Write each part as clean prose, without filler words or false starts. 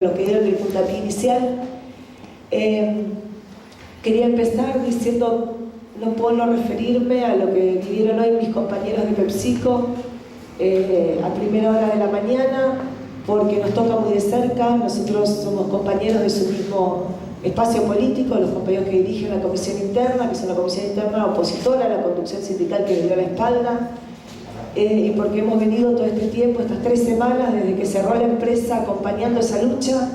lo que dieron el puntapié inicial. Quería empezar diciendo, no puedo no referirme a lo que vivieron hoy mis compañeros de PepsiCo a primera hora de la mañana, porque nos toca muy de cerca. Nosotros somos compañeros de su mismo espacio político, los compañeros que dirigen la comisión interna, que son la comisión interna opositora a la conducción sindical que le dio la espalda, y porque hemos venido todo este tiempo, estas 3 semanas, desde que cerró la empresa, acompañando esa lucha,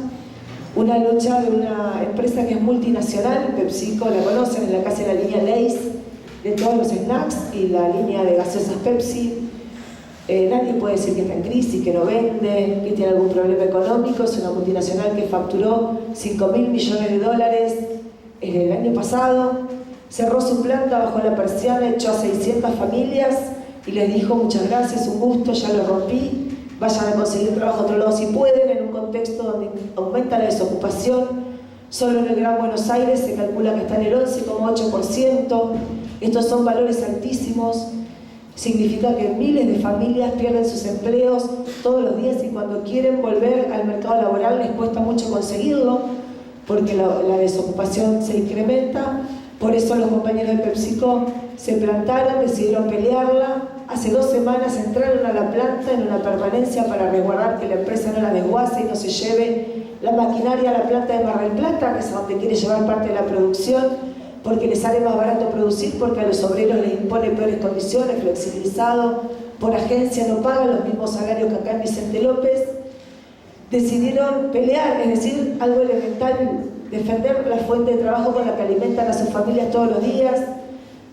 una lucha de una empresa que es multinacional. PepsiCo la conocen, en la casa de la línea Lay's, de todos los snacks, y la línea de gaseosas Pepsi. Nadie puede decir que está en crisis, que no vende, que tiene algún problema económico. Es una multinacional que facturó $5.000 millones el año pasado, cerró su planta bajo la persiana, echó a 600 familias y les dijo: muchas gracias, un gusto, ya lo rompí, vayan a conseguir trabajo a otro lado si pueden, en un contexto donde aumenta la desocupación. Solo en el Gran Buenos Aires se calcula que está en el 11,8%. Estos son valores altísimos. Significa que miles de familias pierden sus empleos todos los días, y cuando quieren volver al mercado laboral les cuesta mucho conseguirlo, porque la desocupación se incrementa. Por eso los compañeros de PepsiCo se plantaron, decidieron pelearla. Hace 2 semanas entraron a la planta en una permanencia para resguardar que la empresa no la desguace y no se lleve la maquinaria a la planta de Mar del Plata, que es a donde quiere llevar parte de la producción, porque les sale más barato producir, porque a los obreros les impone peores condiciones, flexibilizado, por agencia, no pagan los mismos salarios que acá en Vicente López. Decidieron pelear, es decir, algo elemental, defender la fuente de trabajo con la que alimentan a sus familias todos los días,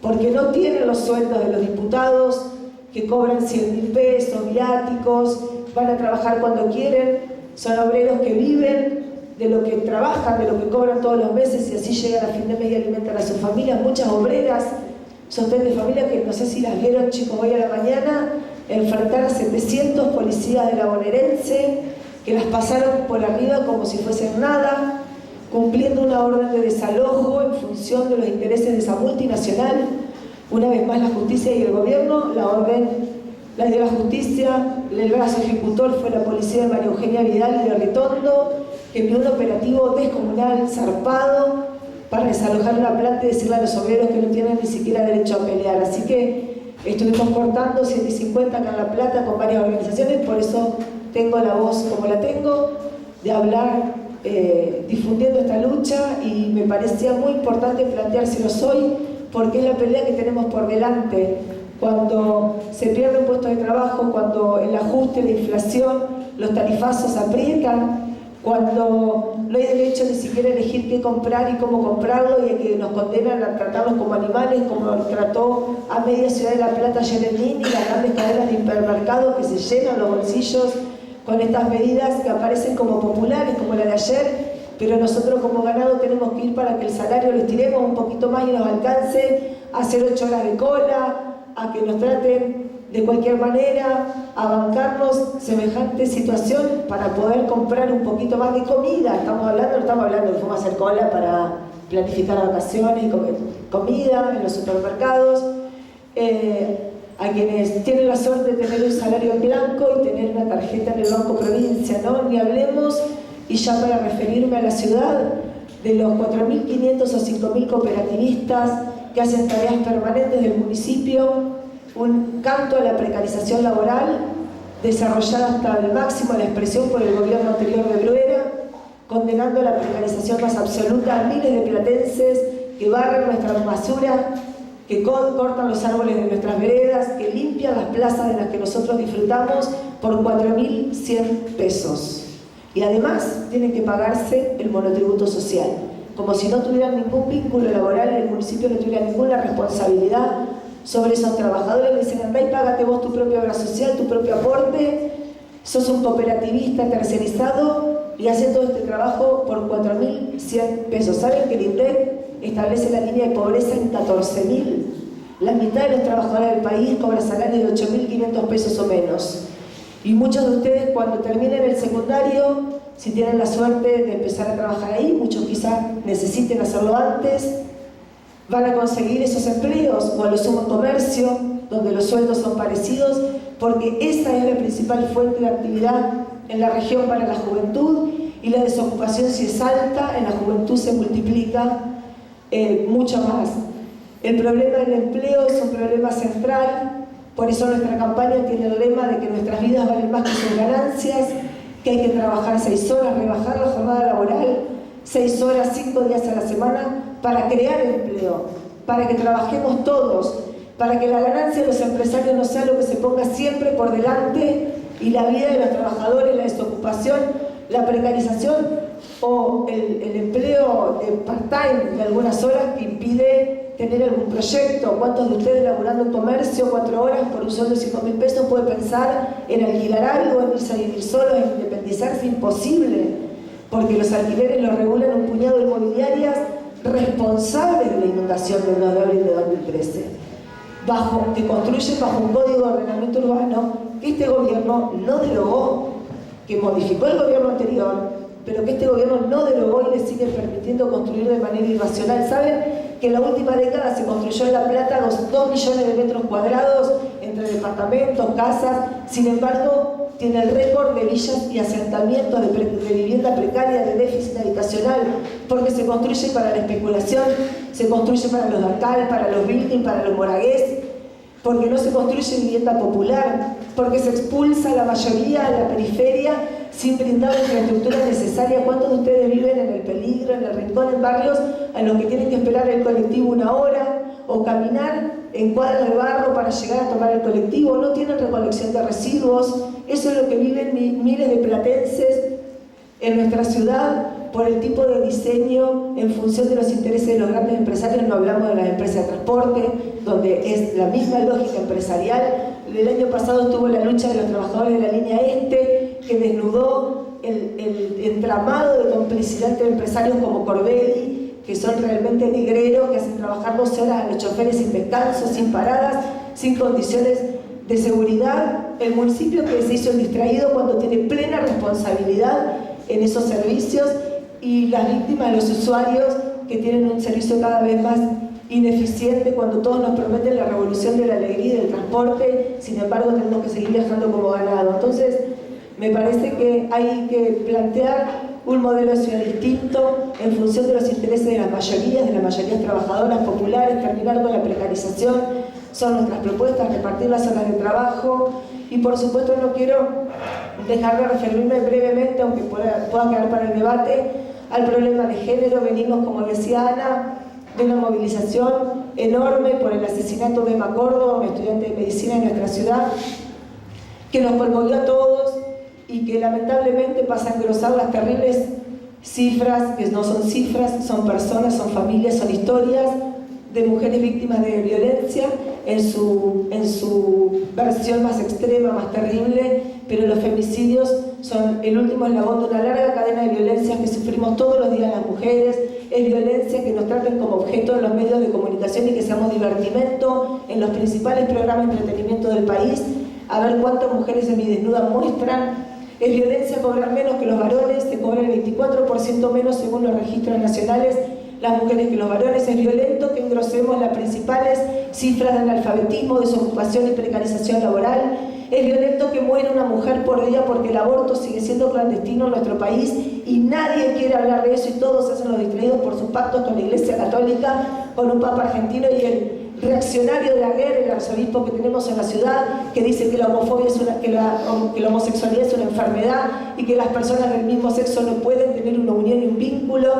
porque no tienen los sueldos de los diputados, que cobran 100.000 pesos, viáticos, van a trabajar cuando quieren. Son obreros que viven de lo que trabajan, de lo que cobran todos los meses, y así llegan a fin de mes y alimentan a sus familias. Muchas obreras, sostén de familia, que no sé si las vieron, chicos, hoy a la mañana, enfrentar a 700 policías de la bonaerense, que las pasaron por arriba como si fuesen nada, cumpliendo una orden de desalojo en función de los intereses de esa multinacional. Una vez más la justicia y el gobierno, la orden la dio la justicia, el brazo ejecutor fue la policía de María Eugenia Vidal y de Ritondo, que envió un operativo descomunal, zarpado, para desalojar una planta y decirle a los obreros que no tienen ni siquiera derecho a pelear. Así que estuvimos cortando 150 acá en La Plata con varias organizaciones, por eso tengo la voz como la tengo, de hablar difundiendo esta lucha, y me parecía muy importante planteárselos hoy, porque es la pelea que tenemos por delante. Cuando se pierde un puesto de trabajo, cuando el ajuste de inflación, los tarifazos aprietan, cuando no hay derecho ni siquiera a elegir qué comprar y cómo comprarlo, y que nos condenan a tratarlos como animales, como trató a media ciudad de La Plata Yerenín y las grandes cadenas de hipermercados que se llenan los bolsillos con estas medidas que aparecen como populares, como la de ayer, pero nosotros como ganado tenemos que ir para que el salario lo estiremos un poquito más y nos alcance a hacer 8 horas de cola, a que nos traten de cualquier manera, a bancarnos semejante situación para poder comprar un poquito más de comida. No estamos hablando de cómo hacer cola para planificar vacaciones y comida en los supermercados. A quienes tienen la suerte de tener un salario en blanco y tener una tarjeta en el Banco Provincia, ¿no? Ni hablemos, y ya para referirme a la ciudad, de los 4.500 o 5.000 cooperativistas que hacen tareas permanentes del municipio, un canto a la precarización laboral, desarrollada hasta el máximo la expresión por el gobierno anterior de Bruera, condenando la precarización más absoluta a miles de platenses que barren nuestra basura, que cortan los árboles de nuestras veredas, que limpian las plazas de las que nosotros disfrutamos por 4.100 pesos. Y además tienen que pagarse el monotributo social, como si no tuvieran ningún vínculo laboral, el municipio no tuviera ninguna responsabilidad sobre esos trabajadores. Le dicen: andá y págate vos tu propia obra social, tu propio aporte, sos un cooperativista tercerizado y haces todo este trabajo por 4.100 pesos. ¿Saben que el INDEC establece la línea de pobreza en 14.000? La mitad de los trabajadores del país cobran salario de 8.500 pesos o menos. Y muchos de ustedes, cuando terminen el secundario, si tienen la suerte de empezar a trabajar ahí, muchos quizás necesiten hacerlo antes, van a conseguir esos empleos, o a lo sumo comercio, donde los sueldos son parecidos, porque esa es la principal fuente de actividad en la región para la juventud, y la desocupación si es alta, en la juventud se multiplica mucho más. El problema del empleo es un problema central, por eso nuestra campaña tiene el lema de que nuestras vidas valen más que sus ganancias, que hay que trabajar 6 horas, rebajar la jornada laboral, 6 horas, 5 días a la semana, para crear empleo, para que trabajemos todos, para que la ganancia de los empresarios no sea lo que se ponga siempre por delante y la vida de los trabajadores, la desocupación, la precarización o el empleo de part-time de algunas horas que impide tener algún proyecto. ¿Cuántos de ustedes laburando en comercio 4 horas por un sueldo de 5.000 pesos puede pensar en alquilar algo, en irse a vivir solo, en independizarse? Imposible, porque los alquileres los regulan un puñado de inmobiliarias responsables de la inundación del 2 de abril de 2013, que construyen bajo un código de ordenamiento urbano que este gobierno no derogó, que modificó el gobierno anterior, pero que este gobierno no derogó y le sigue permitiendo construir de manera irracional. ¿Saben que en la última década se construyó en La Plata 2 millones de metros cuadrados entre departamentos, casas? Sin embargo, tiene el récord de villas y asentamientos de vivienda precaria, de déficit habitacional, porque se construye para la especulación, se construye para los DACAL, para los building, para los moragués, porque no se construye vivienda popular, porque se expulsa a la mayoría a la periferia sin brindar la infraestructura necesaria. ¿Cuántos de ustedes viven en el peligro, en el rincón, en barrios a los que tienen que esperar el colectivo 1 hora o caminar en cuadras de barro para llegar a tomar el colectivo? No tienen recolección de residuos. Eso es lo que viven miles de platenses en nuestra ciudad por el tipo de diseño en función de los intereses de los grandes empresarios. No hablamos de las empresas de transporte, donde es la misma lógica empresarial. El año pasado estuvo la lucha de los trabajadores de la línea este, que desnudó el entramado de complicidad entre empresarios como Corbelli, que son realmente negreros, que hacen trabajar 12 horas a los choferes sin descanso, sin paradas, sin condiciones de seguridad. El municipio que se hizo el distraído cuando tiene plena responsabilidad en esos servicios, y las víctimas, los usuarios que tienen un servicio cada vez más ineficiente cuando todos nos prometen la revolución de la alegría y del transporte. Sin embargo, tenemos que seguir viajando como ganado. Entonces, me parece que hay que plantear un modelo de ciudad distinto en función de los intereses de las mayorías trabajadoras populares, terminar con la precarización. Son nuestras propuestas, repartir las horas de trabajo, y por supuesto no quiero dejar de referirme brevemente, aunque pueda quedar para el debate, al problema de género. Venimos, como decía Ana, de una movilización enorme por el asesinato de Emma Córdoba, una estudiante de medicina en nuestra ciudad, que nos conmovió a todos y que lamentablemente pasa a engrosar las terribles cifras, que no son cifras, son personas, son familias, son historias de mujeres víctimas de violencia en su versión más extrema, más terrible. Pero los femicidios son el último eslabón de una larga cadena de violencias que sufrimos todos los días las mujeres. Es violencia que nos traten como objeto en los medios de comunicación y que seamos divertimento en los principales programas de entretenimiento del país, a ver cuántas mujeres semidesnudas muestran. Es violencia cobrar menos que los varones, se cobra el 24% menos según los registros nacionales las mujeres que los varones. Es violento que engrosemos las principales cifras de analfabetismo, desocupación y precarización laboral. Es violento que muera una mujer por día porque el aborto sigue siendo clandestino en nuestro país y nadie quiere hablar de eso, y todos se hacen los distraídos por sus pactos con la Iglesia Católica, con un Papa argentino y el reaccionario de la guerra, el arzobispo que tenemos en la ciudad, que dice que la homofobia que la homosexualidad es una enfermedad y que las personas del mismo sexo no pueden tener una unión y un vínculo.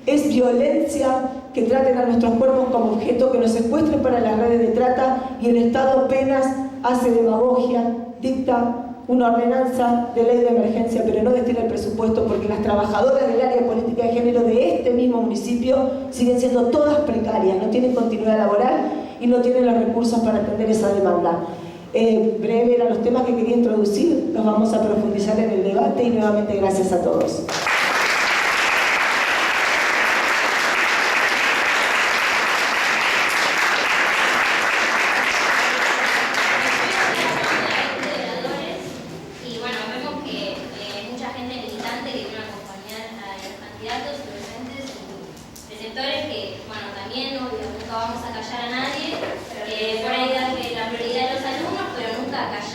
Es violencia que traten a nuestros cuerpos como objeto, que nos secuestren para las redes de trata, y el Estado apenas hace demagogia, dicta una ordenanza de ley de emergencia, pero no destina el presupuesto, porque las trabajadoras del área de política de género de este mismo municipio siguen siendo todas precarias, no tienen continuidad laboral y no tienen los recursos para atender esa demanda. Breve eran los temas que quería introducir, los vamos a profundizar en el debate, y nuevamente gracias a todos.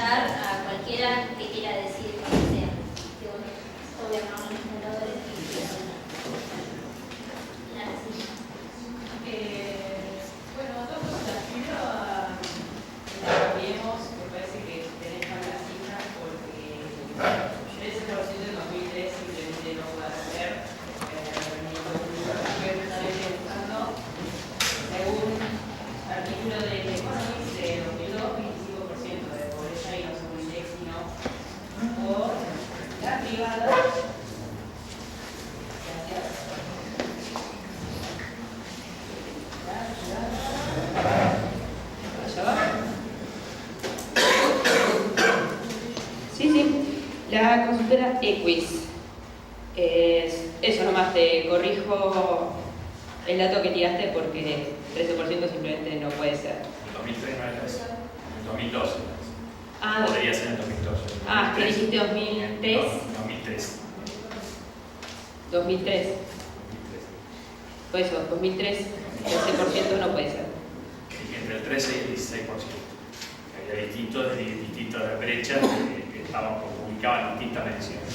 callar a cualquiera que quiera decir lo que sea. Obviamente, la consultora Equis. Eso nomás, te corrijo el dato que tiraste porque 13% simplemente no puede ser. En 2003 no era eso, en 2012. Ah, podría ser en 2012. Ah, ¿que dijiste 2003? 2003. 2003. Pues eso, 2003, 13% no puede ser. Entre el 13 y el 16%. Había distintas brechas que estaban publicadas en distintas mediciones.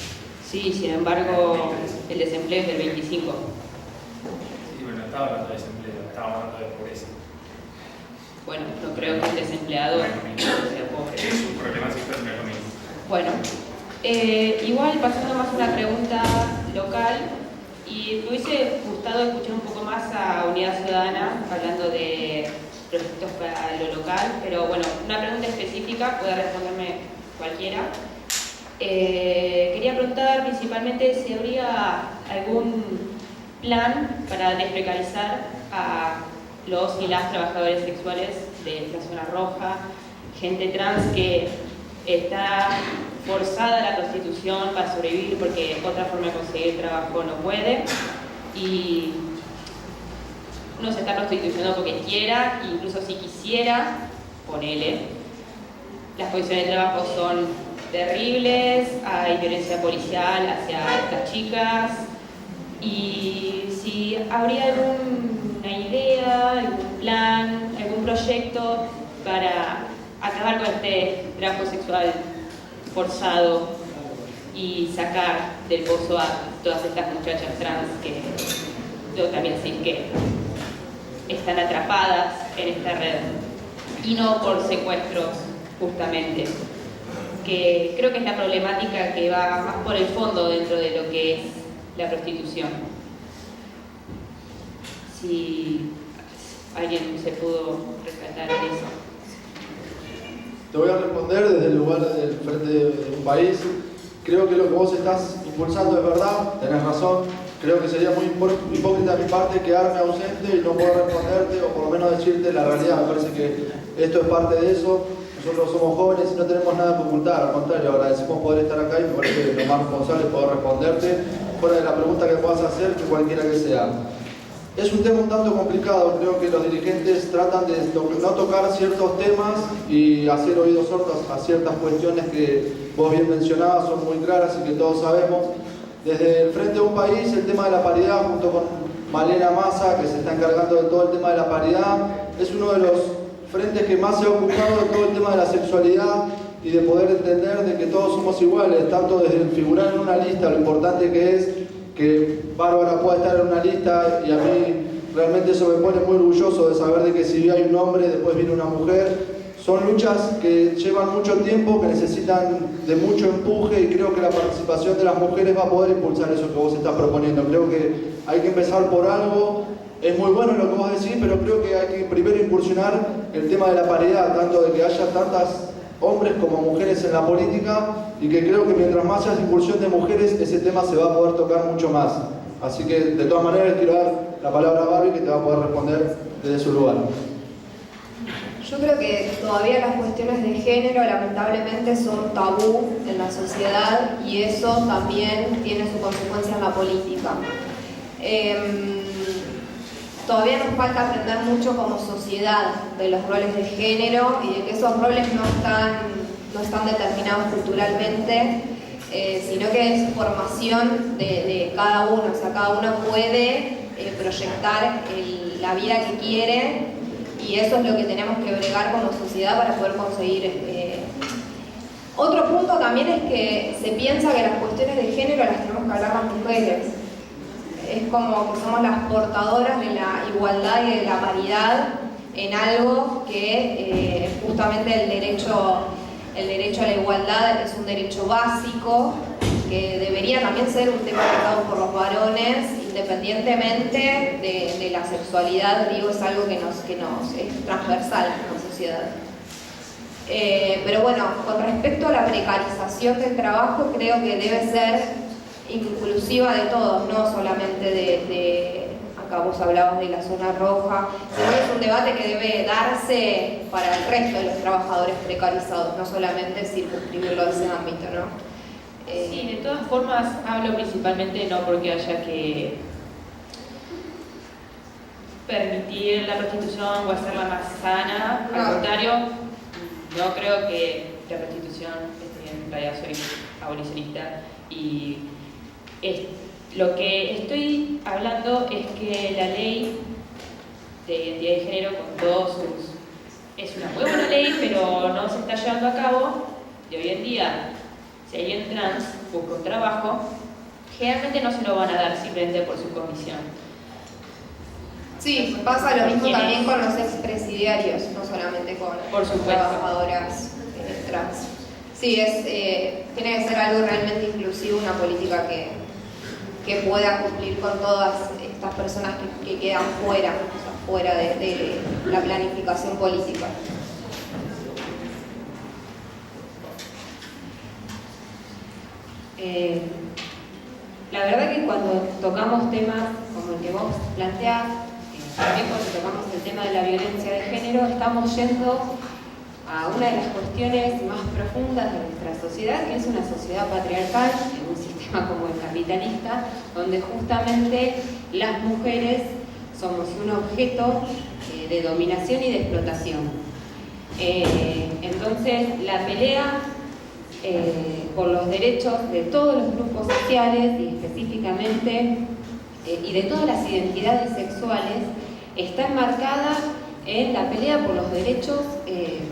Sí, sin embargo, el desempleo es del 25%. Sí, bueno, estaba hablando de desempleo, estaba hablando de pobreza. Bueno, no creo que el desempleado sea pobre. Es un problema social, no es lo mismo. Bueno, igual pasando más a una pregunta local, y me hubiese gustado escuchar un poco más a Unidad Ciudadana hablando de proyectos para lo local, pero bueno, una pregunta específica, puede responderme cualquiera. Quería preguntar principalmente si habría algún plan para desprecarizar a los y las trabajadores sexuales de la zona roja, gente trans que está forzada a la prostitución para sobrevivir porque otra forma de conseguir trabajo no puede y no se está prostituyendo porque quiera, incluso si quisiera, ponele. Las condiciones de trabajo son terribles, hay violencia policial hacia estas chicas y si habría alguna idea, algún plan, algún proyecto para acabar con este trabajo sexual forzado y sacar del pozo a todas estas muchachas trans que yo también sé que están atrapadas en esta red y no por secuestros justamente, que creo que es la problemática que va más por el fondo dentro de lo que es la prostitución. Si alguien se pudo rescatar de eso. Te voy a responder desde el lugar del frente de un país. Creo que lo que vos estás impulsando es verdad, tenés razón. Creo que sería muy hipócrita de mi parte quedarme ausente y no poder responderte o por lo menos decirte la realidad. Me parece que esto es parte de eso. Nosotros somos jóvenes y no tenemos nada que ocultar. Al contrario, agradecemos poder estar acá y me parece que lo más responsable es poder responderte fuera de la pregunta que puedas hacer, que cualquiera que sea. Es un tema un tanto complicado, creo que los dirigentes tratan de no tocar ciertos temas y hacer oídos sordos a ciertas cuestiones que vos bien mencionabas, son muy claras y que todos sabemos. Desde el Frente de un País, el tema de la paridad, junto con Malena Massa, que se está encargando de todo el tema de la paridad, es uno de los frentes que más se ha ocupado de todo el tema de la sexualidad y de poder entender de que todos somos iguales, tanto desde figurar en una lista, lo importante que es que Bárbara pueda estar en una lista y a mí realmente eso me pone muy orgulloso de saber de que si hay un hombre, después viene una mujer. Son luchas que llevan mucho tiempo, que necesitan de mucho empuje y creo que la participación de las mujeres va a poder impulsar eso que vos estás proponiendo. Creo que hay que empezar por algo. Es muy bueno lo que vos decís, pero creo que hay que primero incursionar el tema de la paridad, tanto de que haya tantas hombres como mujeres en la política y que creo que mientras más haya incursión de mujeres, ese tema se va a poder tocar mucho más. Así que de todas maneras quiero dar la palabra a Barbie que te va a poder responder desde su lugar. Yo creo que todavía las cuestiones de género lamentablemente son tabú en la sociedad y eso también tiene su consecuencia en la política. Todavía nos falta aprender mucho como sociedad de los roles de género y de que esos roles no están determinados culturalmente, sino que es formación de cada uno. O sea, cada uno puede proyectar la vida que quiere y eso es lo que tenemos que bregar como sociedad para poder conseguir. Otro punto también es que se piensa que las cuestiones de género las tenemos que hablar las mujeres. Es como que somos las portadoras de la igualdad y de la paridad en algo que justamente el derecho a la igualdad es un derecho básico que debería también ser un tema tratado por los varones independientemente de la sexualidad. Digo, es algo que nos es transversal en la sociedad. Pero bueno, con respecto a la precarización del trabajo, creo que debe ser inclusiva de todos, no solamente acá vos hablabas de la zona roja, sino es un debate que debe darse para el resto de los trabajadores precarizados, no solamente circunscribirlo a ese ámbito, ¿no? Sí, de todas formas hablo principalmente no porque haya que permitir la prostitución o hacerla más sana, al contrario, no creo que la prostitución, en realidad soy abolicionista y lo que estoy hablando es que la ley de identidad de género con todos sus... es una muy buena ley, pero no se está llevando a cabo de hoy en día. Si alguien trans busca un trabajo, generalmente no se lo van a dar simplemente por su condición. Sí, pasa lo mismo también con los expresidiarios, no solamente con trabajadoras trans. Sí, tiene que ser algo realmente inclusivo, una política que pueda cumplir con todas estas personas que quedan fuera, o sea, fuera de la planificación política. La verdad que cuando tocamos temas como el que vos planteás, también cuando tocamos el tema de la violencia de género, estamos yendo a una de las cuestiones más profundas de nuestra sociedad, que es una sociedad patriarcal, en un sistema como el capitalista, donde justamente las mujeres somos un objeto de dominación y de explotación. Entonces, la pelea por los derechos de todos los grupos sociales y específicamente y de todas las identidades sexuales está enmarcada en la pelea por los derechos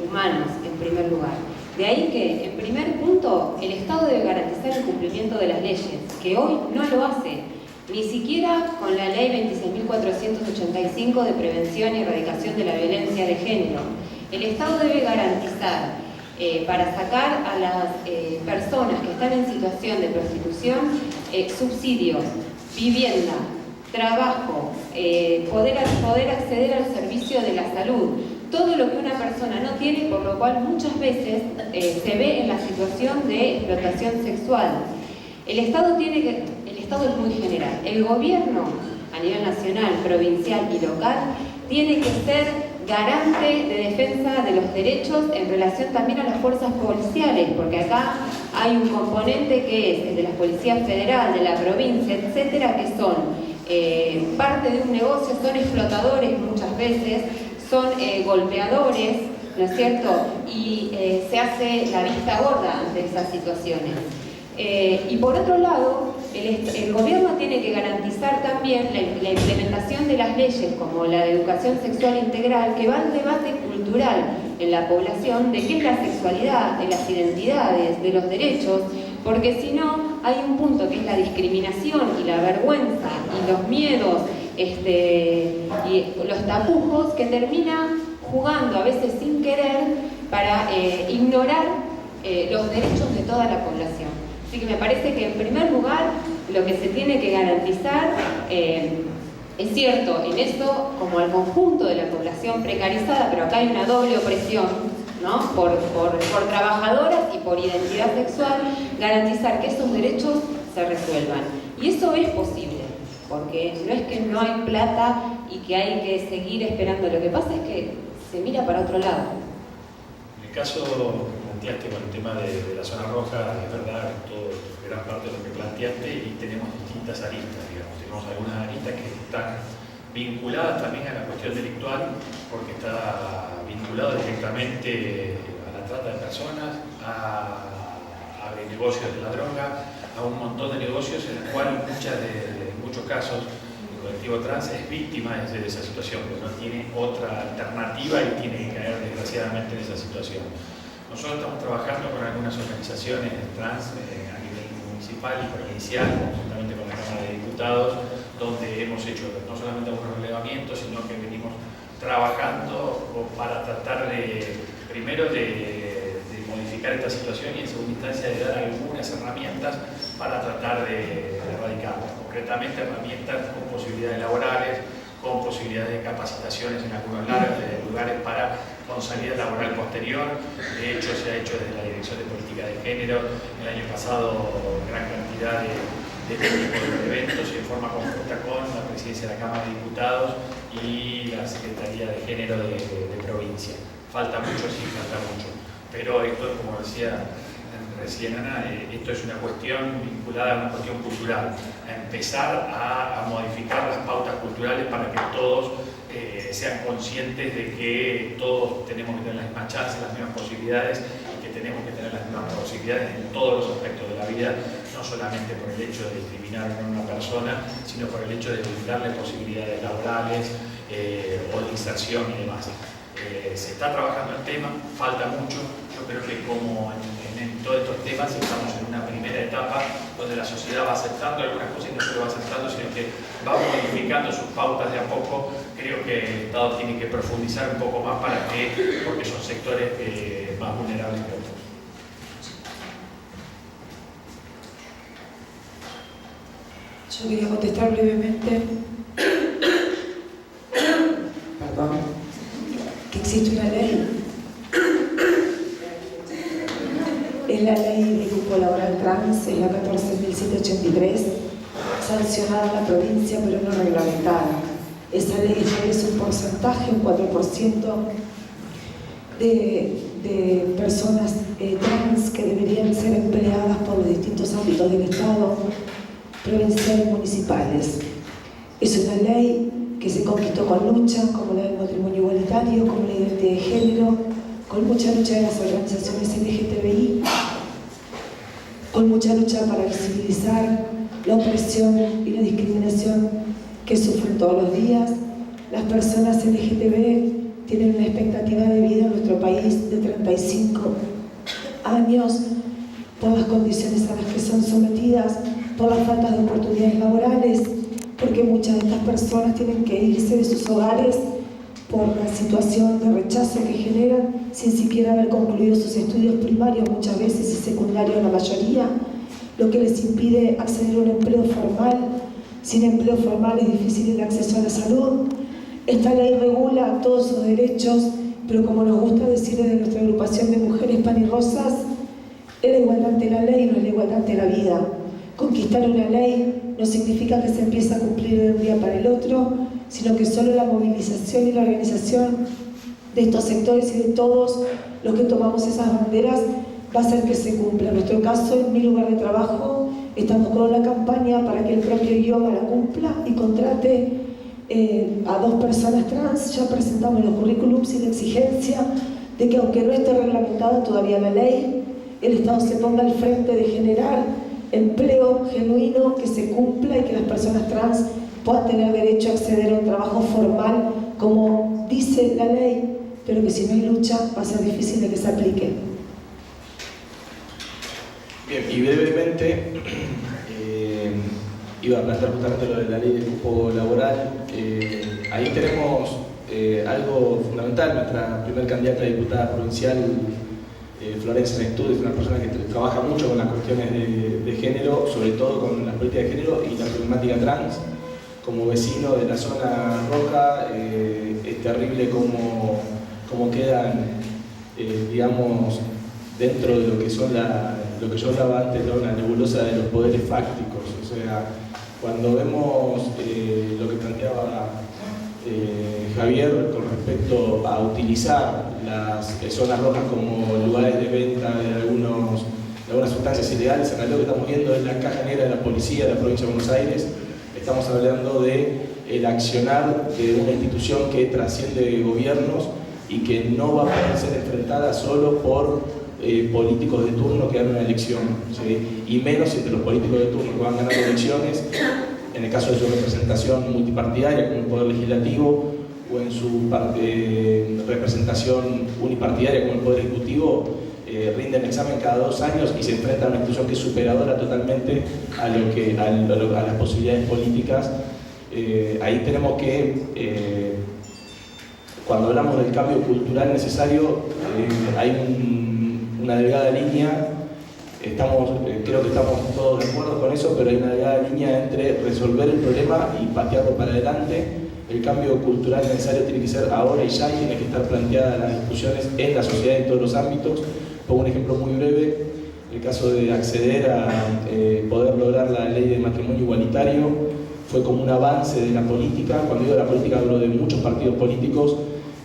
humanos, en primer lugar. De ahí que, en primer punto, el Estado debe garantizar el cumplimiento de las leyes, que hoy no lo hace, ni siquiera con la Ley 26.485 de Prevención y Erradicación de la Violencia de Género. El Estado debe garantizar, para sacar a las personas que están en situación de prostitución, subsidios, vivienda, trabajo, poder acceder al servicio de la salud, todo lo que una persona no tiene, por lo cual muchas veces se ve en la situación de explotación sexual. El Estado es muy general. El gobierno a nivel nacional, provincial y local tiene que ser garante de defensa de los derechos en relación también a las fuerzas policiales, porque acá hay un componente que es el de las policías federal, de la provincia, etcétera, que son parte de un negocio, son explotadores muchas veces, son golpeadores, ¿no es cierto? Y se hace la vista gorda ante esas situaciones. Y por otro lado, el gobierno tiene que garantizar también la implementación de las leyes como la de educación sexual integral, que va al debate cultural en la población de qué es la sexualidad, de las identidades, de los derechos, porque si no, hay un punto que es la discriminación y la vergüenza y los miedos y los tapujos que terminan jugando a veces sin querer para ignorar los derechos de toda la población. Así que me parece que en primer lugar lo que se tiene que garantizar es cierto, en esto como al conjunto de la población precarizada, pero acá hay una doble opresión, ¿no? por trabajadoras y por identidad sexual, garantizar que esos derechos se resuelvan. Y eso es posible, porque no es que no hay plata y que hay que seguir esperando. Lo que pasa es que se mira para otro lado. En el caso que planteaste con el tema de la zona roja, es verdad, gran parte de lo que planteaste, y tenemos distintas aristas, digamos. Tenemos algunas aristas que están vinculadas también a la cuestión delictual, porque está vinculado directamente a la trata de personas, a negocios de la droga, a un montón de negocios en los cuales en muchos casos el colectivo trans es víctima de esa situación, porque no tiene otra alternativa y tiene que caer desgraciadamente en esa situación. Nosotros estamos trabajando con algunas organizaciones trans a nivel municipal y provincial, conjuntamente con la Cámara de Diputados, donde hemos hecho no solamente algunos relevamientos, sino que venimos trabajando para tratar primero de modificar esta situación y en segunda instancia de dar algunas herramientas para tratar de erradicarla. Concretamente herramientas con posibilidades laborales, con posibilidades de capacitaciones en algunos lugares para con salida laboral posterior. De hecho, se ha hecho desde la Dirección de Política de Género el año pasado gran cantidad de este tipo de eventos en forma conjunta con la Presidencia de la Cámara de Diputados y la Secretaría de Género de provincia. Falta mucho, sí, falta mucho. Pero esto, como decía recién Ana, esto es una cuestión vinculada a una cuestión cultural, a empezar a modificar las pautas culturales para que todos sean conscientes de que todos tenemos que tener las mismas chances, las mismas posibilidades y que tenemos que tener las mismas posibilidades en todos los aspectos de la vida, no solamente por el hecho de discriminar a una persona, sino por el hecho de brindarle posibilidades laborales o de inserción y demás. Se está trabajando el tema, falta mucho. Yo creo que como en todos estos temas estamos en una primera etapa donde la sociedad va aceptando algunas cosas y no solo va aceptando, sino que va modificando sus pautas de a poco. Creo que el Estado tiene que profundizar un poco más porque son sectores más vulnerables que otros. Yo quería contestar brevemente. Perdón. Que existe una ley. Es la ley de cupo laboral trans, es la 14.783, sancionada en la provincia pero no reglamentada. Esa ley establece un porcentaje, un 4% de personas trans que deberían ser empleadas por los distintos ámbitos del Estado, provinciales y municipales. Es una ley que se conquistó con lucha, como la del matrimonio igualitario, como la identidad de género, con mucha lucha de las organizaciones LGTBI, con mucha lucha para visibilizar la opresión y la discriminación que sufren todos los días. Las personas LGTB tienen una expectativa de vida en nuestro país de 35 años por las condiciones a las que son sometidas, por las faltas de oportunidades laborales, porque muchas de estas personas tienen que irse de sus hogares por la situación de rechazo que generan sin siquiera haber concluido sus estudios primarios, muchas veces, y secundarios la mayoría, lo que les impide acceder a un empleo formal. Sin empleo formal es difícil el acceso a la salud. Esta ley regula todos sus derechos, pero como nos gusta decir desde nuestra agrupación de mujeres pan y rosas, es la igualdad ante la ley, no es la igualdad ante la vida. Conquistar una ley no significa que se empiece a cumplir de un día para el otro, sino que solo la movilización y la organización de estos sectores y de todos los que tomamos esas banderas va a hacer que se cumpla. En nuestro caso, en mi lugar de trabajo, estamos con una campaña para que el propio idioma la cumpla y contrate a 2 personas trans. Ya presentamos los currículums y la exigencia de que, aunque no esté reglamentada todavía la ley, el Estado se ponga al frente de generar empleo genuino, que se cumpla y que las personas trans puedan tener derecho a acceder a un trabajo formal como dice la ley, pero que si no hay lucha va a ser difícil de que se aplique. Bien, y brevemente iba a plantear justamente lo de la ley de cupo laboral. Ahí tenemos algo fundamental. Nuestra primer candidata a diputada provincial, Florencia Nestud, es una persona que trabaja mucho con las cuestiones de género, sobre todo con las políticas de género y la problemática trans. Como vecino de la zona roja, es terrible cómo quedan, digamos, dentro de lo que son lo que yo hablaba antes, ¿no? La nebulosa de los poderes fácticos. O sea, cuando vemos lo que planteaba Javier con respecto a utilizar las zonas rojas como lugares de venta de algunas sustancias ilegales, en realidad lo que estamos viendo es la caja negra de la policía de la provincia de Buenos Aires. Estamos hablando del accionar de una institución que trasciende gobiernos y que no va a poder ser enfrentada solo por políticos de turno que ganan una elección, ¿sí? Y menos entre los políticos de turno que van ganando elecciones, en el caso de su representación multipartidaria como el Poder Legislativo, o en su representación unipartidaria como el Poder Ejecutivo, rinden examen cada 2 años y se enfrentan a una institución que es superadora totalmente a las posibilidades políticas. Ahí tenemos que, cuando hablamos del cambio cultural necesario, hay una delgada línea. Creo que estamos todos de acuerdo con eso, pero hay una delgada línea entre resolver el problema y patearlo para adelante. El cambio cultural necesario tiene que ser ahora y ya, y tiene que estar planteada las discusiones en la sociedad en todos los ámbitos. Pongo un ejemplo muy breve, el caso de acceder a poder lograr la ley de matrimonio igualitario fue como un avance de la política. Cuando digo de la política hablo de muchos partidos políticos,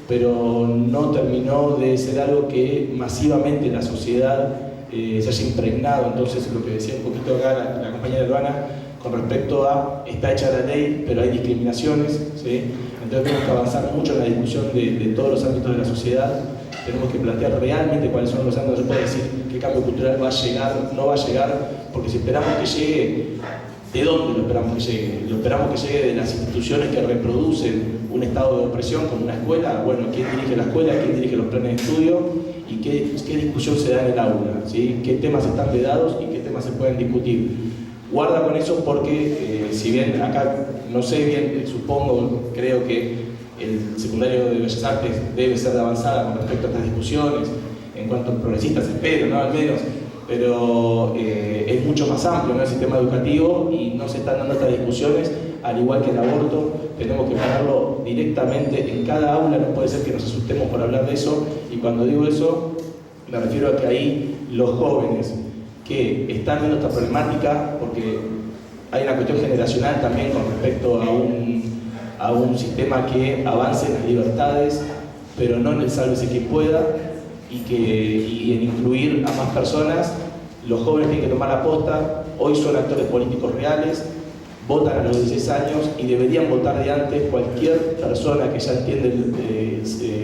pero no terminó de ser algo que masivamente la sociedad se haya impregnado entonces lo que decía un poquito acá la compañera Luana con respecto a está hecha la ley, pero hay discriminaciones, ¿sí? Entonces tenemos que avanzar mucho en la discusión de todos los ámbitos de la sociedad. Tenemos que plantear realmente cuáles son los ámbitos. No se puede decir qué cambio cultural va a llegar, no va a llegar, porque si esperamos que llegue, ¿de dónde lo esperamos que llegue? Lo esperamos que llegue de las instituciones que reproducen un estado de opresión como una escuela. Bueno, ¿quién dirige la escuela? ¿Quién dirige los planes de estudio? ¿Y qué discusión se da en el aula? ¿Sí? ¿Qué temas están vedados y qué temas se pueden discutir? Guarda con eso porque, si bien acá no sé bien, supongo, creo que el secundario de Bellas Artes debe ser de avanzada con respecto a estas discusiones, en cuanto a progresistas espero, ¿no? Al menos, pero es mucho más amplio, ¿no? El sistema educativo y no se están dando estas discusiones, al igual que el aborto, tenemos que ponerlo directamente en cada aula, no puede ser que nos asustemos por hablar de eso, y cuando digo eso, me refiero a que ahí los jóvenes que están viendo esta problemática, porque hay una cuestión generacional también con respecto a un sistema que avance en las libertades, pero no en el sálvese quien pueda, y en incluir a más personas. Los jóvenes tienen que tomar la posta, hoy son actores políticos reales, votan a los 16 años y deberían votar de antes. Cualquier persona que ya entiende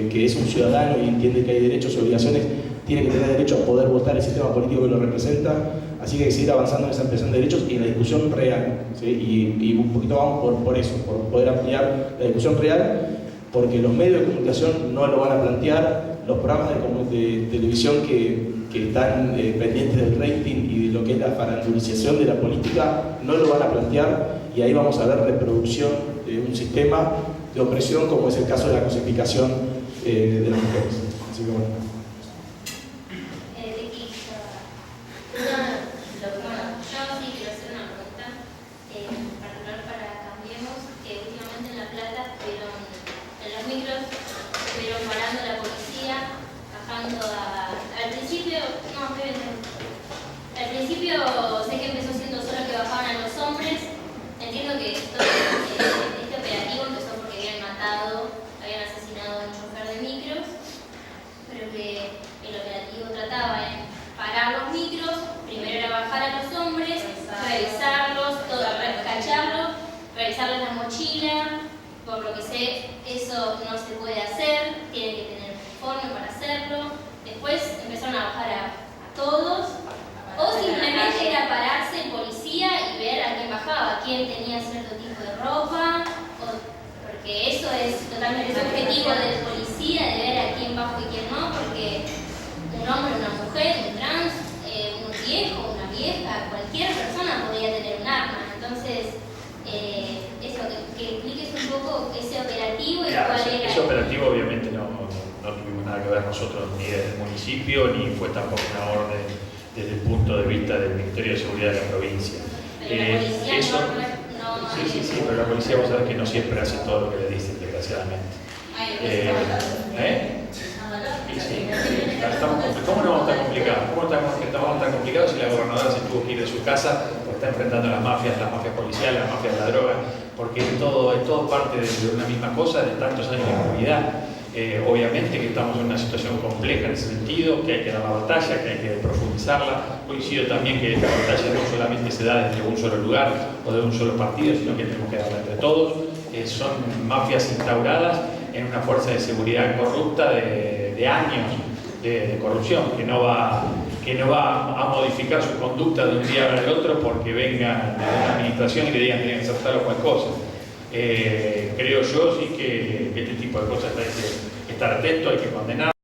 que es un ciudadano y entiende que hay derechos y obligaciones, tiene que tener derecho a poder votar el sistema político que lo representa. Así que hay que seguir avanzando en esa ampliación de derechos y en la discusión real, ¿sí? Y un poquito vamos por eso, por poder ampliar la discusión real, porque los medios de comunicación no lo van a plantear, los programas de televisión que están pendientes del rating y de lo que es la farandulización de la política no lo van a plantear, y ahí vamos a ver reproducción de un sistema de opresión como es el caso de la cosificación de las mujeres. Así que bueno. Al principio sé que empezó siendo solo que bajaban a los hombres. Entiendo que este operativo empezó porque habían asesinado a un chofer de micros, pero que el operativo trataba de parar los micros. Primero era bajar a los hombres, revisarlos, cacharlos, revisarles la mochila. Por lo que sé, eso no se puede hacer, tienen que tener un uniforme para hacerlo. Después empezaron a bajar a todos, o simplemente era pararse el policía y ver a quién bajaba, quién tenía cierto tipo de ropa, porque eso es totalmente subjetivo del policía, de ver a quién bajo y quién no, porque un hombre, una mujer, un trans, un viejo, una vieja, cualquier persona podía tener un arma. Entonces, eso, que expliques un poco ese operativo y cuál era. Ese operativo obviamente no tuvimos nada que ver nosotros, ni desde el municipio, ni fue tampoco una orden desde el punto de vista del Ministerio de Seguridad de la provincia. Pero la policía eso, no sí, pero la policía vos sabés que no siempre hace todo lo que le dicen, desgraciadamente. ¿Cómo no vamos a estar complicados? ¿Cómo vamos a estar complicados si la gobernadora se tuvo que ir de su casa porque está enfrentando a las mafias policiales, las mafias de la droga? Porque es todo parte de una misma cosa, de tantos años de impunidad. Obviamente que estamos en una situación compleja en ese sentido, que hay que dar la batalla, que hay que profundizarla. Coincido también que esta batalla no solamente se da desde un solo lugar o de un solo partido, sino que tenemos que darla entre todos. Son mafias instauradas en una fuerza de seguridad corrupta de años de corrupción, que no va a modificar su conducta de un día para el otro porque venga de una administración y le digan que tienen que hacer tal o cual cosa. Creo yo sí que este tipo de cosas hay que estar atento, hay que condenar.